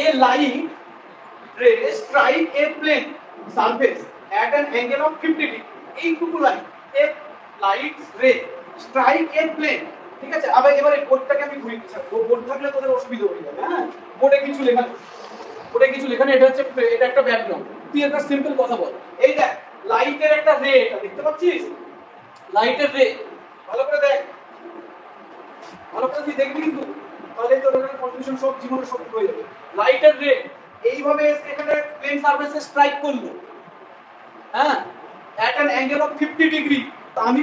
a light ray strike a plane surface at an angle of 50 degree এইটুকু line a light ray strike a plane ঠিক আছে আবার এবারে বোর্ডটাকে আমি ঘুরিয়ে দিচ্ছি বোর্ড থাকলে তোদের অসুবিধা হয়ে যাবে হ্যাঁ বোর্ডে কিছু লেখা নেই এটা হচ্ছে এটা একটা ব্যাকগ্রাউন্ড তুই একটা সিম্পল কথা বল এই দেখ লাইটের একটা রে এটা দেখতে পাচ্ছিস লাইটের রে ভালো করে দেখ ভালো করে তুই দেখবি কিন্তু তাহলে তোর কনফিউশন সব জীবনে সব হয়ে যাবে লাইটের রে এইভাবে এখানে প্লেন সারফেসে স্ট্রাইক করলো হ্যাঁ at an angle of 50 degree তো আমি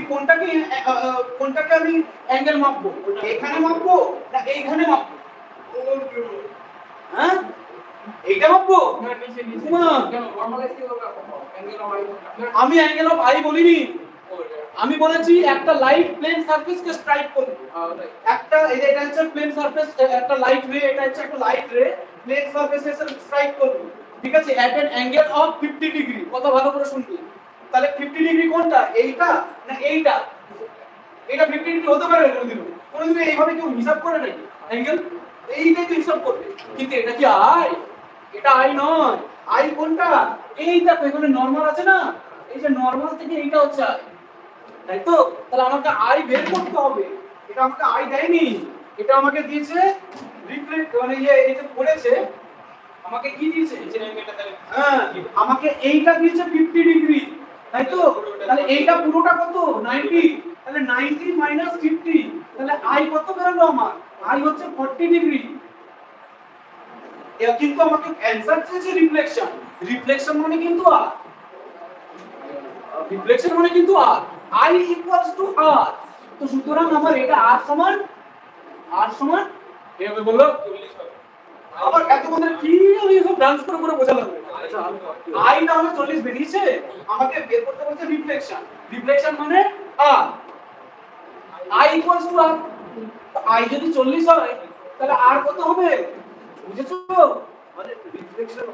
কোনটাকে আমি অ্যাঙ্গেল মাপবো এখানে মাপবো না এইখানে মাপবো হ্যাঁ এইটা মাপবো না নিচে কেন নরমালাইজ কি হবে অ্যাঙ্গেল অফ আই আমি অ্যাঙ্গেল অফ আই বলিনি আমি বলেছি একটা লাইট প্লেন সারফেসকে স্ট্রাইক করবে একটা এটা হচ্ছে প্লেন সারফেস একটা লাইট রে এটা হচ্ছে একটা লাইট রে প্লেন সারফেসে স্ট্রাইক করবে ঠিক আছে at an angle of 50 degree কথা ভালো করে শুনবি তাহলে 50 ডিগ্রি কোনটা এইটা না এইটা এটা 50 ডিগ্রি হতে পারে কোনদিন এইভাবে কেউ হিসাব করে নাকি অ্যাঙ্গেল এইটাই তো হিসাব করবে কিন্তু এটা কি আই এটা আই নয় আই কোনটা এইটা তো এখানে নরমাল আছে না এই যে নরমাল থেকে এইটা হচ্ছে আই তাই তো তাহলে আমাকে আই বের করতে হবে এটা আমাকে আই দেয়নি এটা আমাকে দিয়েছে রিফ্লেক্ট মানে এই যে পড়েছে আমাকে কি দিয়েছে এই যে এটা তাহলে হ্যাঁ আমাকে এইটা দিয়েছে 50 ডিগ্রি তাই তো তাহলে এইটা পুরোটা কত 90 তাহলে 90 মাইনাস 50 তাহলে আই কত বেরোলো আমার আই হচ্ছে 40 ডিগ্রি এটা কিন্তু আমাকে অ্যানসার চেয়েছে রিফ্লেকশন মানে কিন্তু আর রিফ্লেকশন মানে কিন্তু আর I equals to R তো সুতরাং আমার এটা R সমান এভাবে বললো 40 হবে আবার এতক্ষণ কি আমি সব ডান্স করে বোঝালাম আচ্ছা I না হলে 40 বেরিয়েছে আমাকে বের করতে বলছে রিফ্লেকশন মানে R I equals to R I যদি 40 হয় তাহলে R কত হবে বুঝেছো মানে রিফ্লেকশন